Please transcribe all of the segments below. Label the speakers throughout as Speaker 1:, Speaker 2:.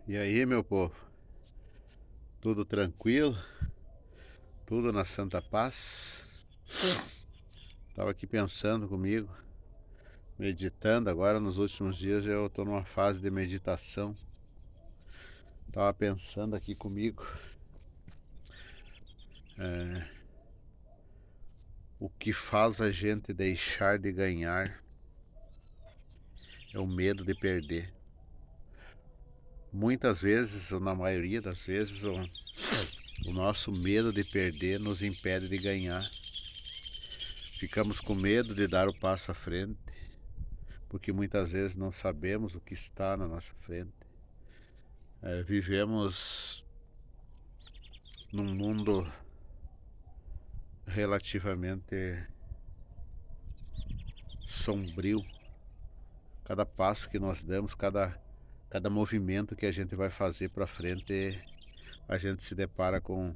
Speaker 1: E aí, meu povo? Tudo tranquilo? Tudo na santa paz? Tava aqui pensando comigo, meditando. Agora nos últimos dias eu tô numa fase de meditação. Tava pensando aqui comigo, o que faz a gente deixar de ganhar é o medo de perder. Muitas vezes, ou na maioria das vezes, o nosso medo de perder nos impede de ganhar. Ficamos com medo de dar o passo à frente, porque muitas vezes não sabemos o que está na nossa frente. Vivemos num mundo relativamente sombrio. Cada passo que nós damos, cada movimento que a gente vai fazer para frente, a gente se depara com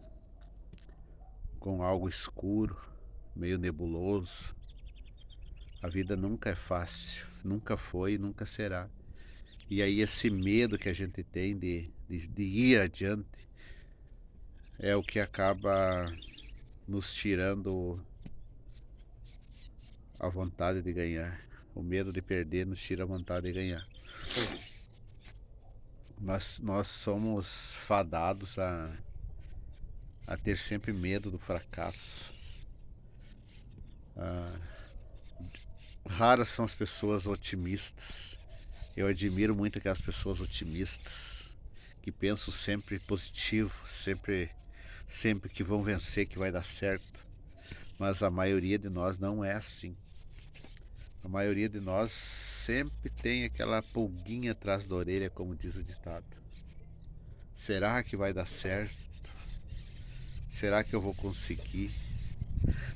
Speaker 1: algo escuro, meio nebuloso. A vida nunca é fácil, nunca foi e nunca será. E aí esse medo que a gente tem de ir adiante é o que acaba nos tirando a vontade de ganhar. O medo de perder nos tira a vontade de ganhar. Nós somos fadados a ter sempre medo do fracasso. Raras são as pessoas otimistas. Eu admiro muito aquelas pessoas otimistas que pensam sempre positivo, sempre que vão vencer, que vai dar certo. Mas a maioria de nós não é assim. A maioria de nós sempre tem aquela pulguinha atrás da orelha, como diz o ditado. Será que vai dar certo? Será que eu vou conseguir?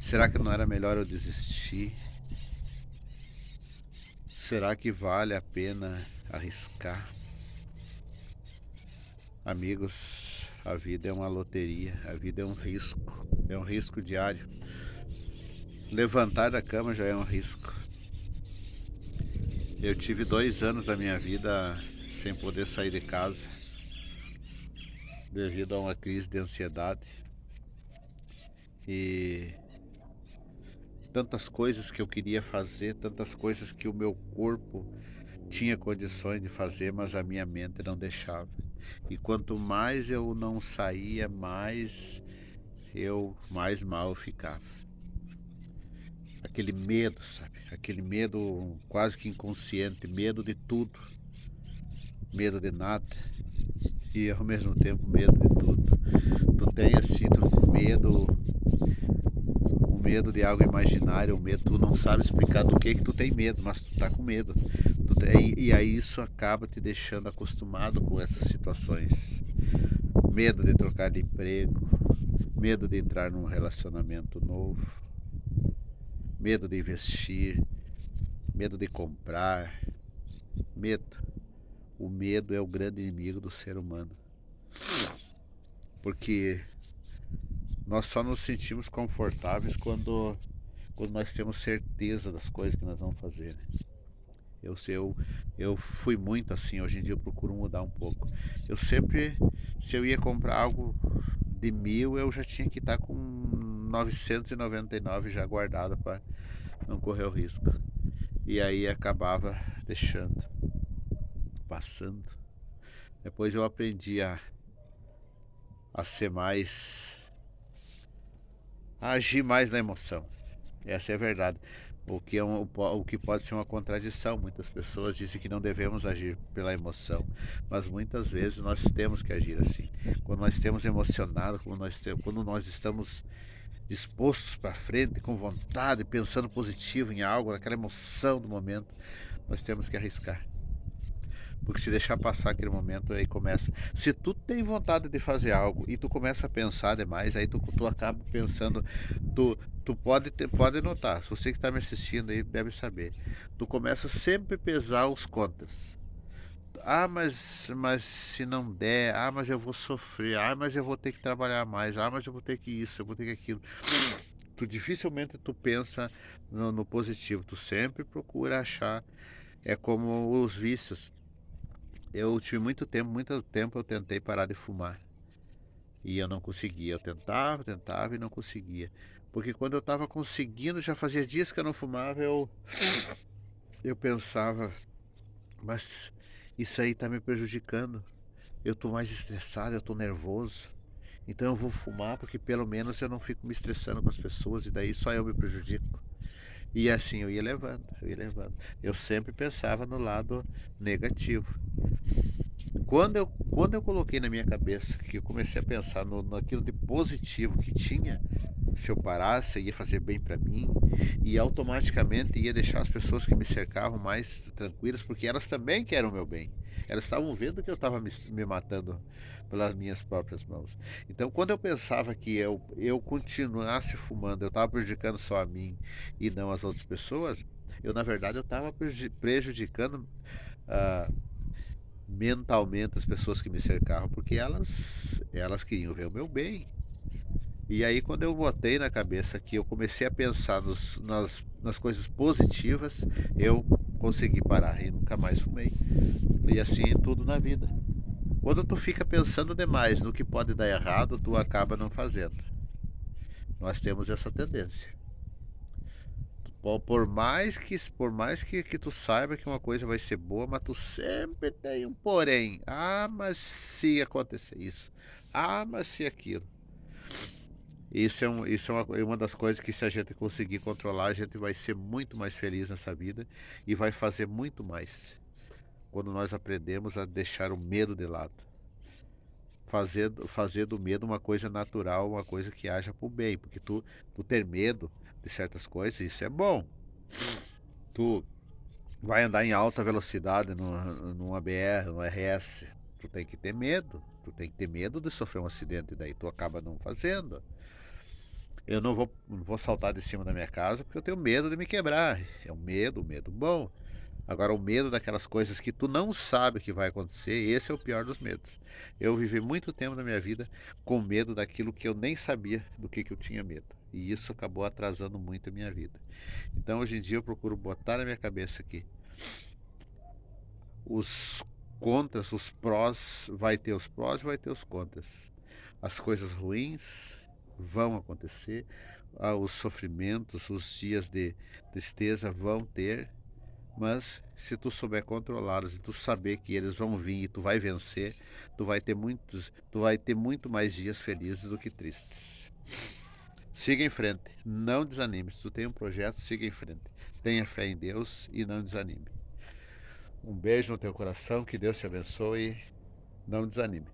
Speaker 1: Será que não era melhor eu desistir? Será que vale a pena arriscar? Amigos, a vida é uma loteria, a vida é um risco diário. Levantar da cama já é um risco. Eu tive 2 anos da minha vida sem poder sair de casa devido a uma crise de ansiedade e tantas coisas que eu queria fazer, tantas coisas que o meu corpo tinha condições de fazer, mas a minha mente não deixava. E quanto mais eu não saía, mais mal eu ficava. Aquele medo, sabe? Aquele medo quase que inconsciente, medo de tudo, medo de nada e ao mesmo tempo medo de tudo. Tu tem assim, o medo de algo imaginário, o medo, tu não sabe explicar do que tu tem medo, mas tu tá com medo. E aí isso acaba te deixando acostumado com essas situações. Medo de trocar de emprego, medo de entrar num relacionamento novo, medo de investir, medo de comprar, medo. O medo é o grande inimigo do ser humano. Porque nós só nos sentimos confortáveis quando nós temos certeza das coisas que nós vamos fazer. Eu fui muito assim, hoje em dia eu procuro mudar um pouco. Eu sempre, se eu ia comprar algo de 1.000, eu já tinha que estar com 999 já guardado para não correr o risco. E aí acabava deixando, passando. Depois eu aprendi a ser mais, a agir mais na emoção. Essa é a verdade. O que pode ser uma contradição. Muitas pessoas dizem que não devemos agir pela emoção, mas muitas vezes nós temos que agir assim. Quando nós estamos emocionados, quando nós estamos dispostos para frente, com vontade, pensando positivo em algo, naquela emoção do momento, nós temos que arriscar. Porque se deixar passar aquele momento, aí começa. Se tu tem vontade de fazer algo e tu começa a pensar demais, aí tu acaba pensando. Tu pode notar, se você que está me assistindo aí deve saber. Tu começa sempre a pesar os contras. Ah, mas se não der, ah, mas eu vou sofrer, ah, mas eu vou ter que trabalhar mais, ah, mas eu vou ter que isso, eu vou ter que aquilo. Tu dificilmente tu pensa no positivo, tu sempre procura achar. É como os vícios. Eu tive muito tempo eu tentei parar de fumar. E eu não conseguia. Eu tentava, tentava e não conseguia. Porque quando eu estava conseguindo, já fazia dias que eu não fumava, eu pensava, mas isso aí está me prejudicando. Eu estou mais estressado, eu estou nervoso. Então eu vou fumar porque pelo menos eu não fico me estressando com as pessoas e daí só eu me prejudico. E assim eu ia levando, eu ia levando. Eu sempre pensava no lado negativo. Quando eu coloquei na minha cabeça que eu comecei a pensar naquilo de positivo que tinha, se eu parasse, ia fazer bem para mim e automaticamente ia deixar as pessoas que me cercavam mais tranquilas, porque elas também querem o meu bem. Elas estavam vendo que eu estava me matando pelas minhas próprias mãos. Então, quando eu pensava que eu continuasse fumando, eu estava prejudicando só a mim e não as outras pessoas, na verdade, eu estava prejudicando ah, mentalmente as pessoas que me cercavam, porque elas queriam ver o meu bem. E aí, quando eu botei na cabeça que eu comecei a pensar nas coisas positivas, eu consegui parar e nunca mais fumei. E assim é tudo na vida. Quando tu fica pensando demais no que pode dar errado, tu acaba não fazendo. Nós temos essa tendência. Por mais que tu saiba que uma coisa vai ser boa, mas tu sempre tem um porém. Ah, mas se acontecer isso. Ah, mas se aquilo. Isso é uma das coisas que, se a gente conseguir controlar, a gente vai ser muito mais feliz nessa vida e vai fazer muito mais. Quando nós aprendemos a deixar o medo de lado. Fazer do medo uma coisa natural, uma coisa que haja pro bem. Porque tu ter medo de certas coisas, isso é bom. Tu vai andar em alta velocidade numa BR, no RS. Tu tem que ter medo. Tu tem que ter medo de sofrer um acidente, e daí tu acaba não fazendo. Eu não vou saltar de cima da minha casa porque eu tenho medo de me quebrar. É um medo bom. Agora, o medo daquelas coisas que tu não sabe o que vai acontecer, esse é o pior dos medos. Eu vivi muito tempo da minha vida com medo daquilo que eu nem sabia do que eu tinha medo. E isso acabou atrasando muito a minha vida. Então, hoje em dia, eu procuro botar na minha cabeça que os contras, os prós, vai ter os prós e vai ter os contras. As coisas ruins vão acontecer, os sofrimentos, os dias de tristeza vão ter, mas se tu souber controlá-los e tu saber que eles vão vir e tu vai vencer, tu vai ter muito mais dias felizes do que tristes. Siga em frente, não desanime. Se tu tem um projeto, siga em frente. Tenha fé em Deus e não desanime. Um beijo no teu coração, que Deus te abençoe. Não desanime.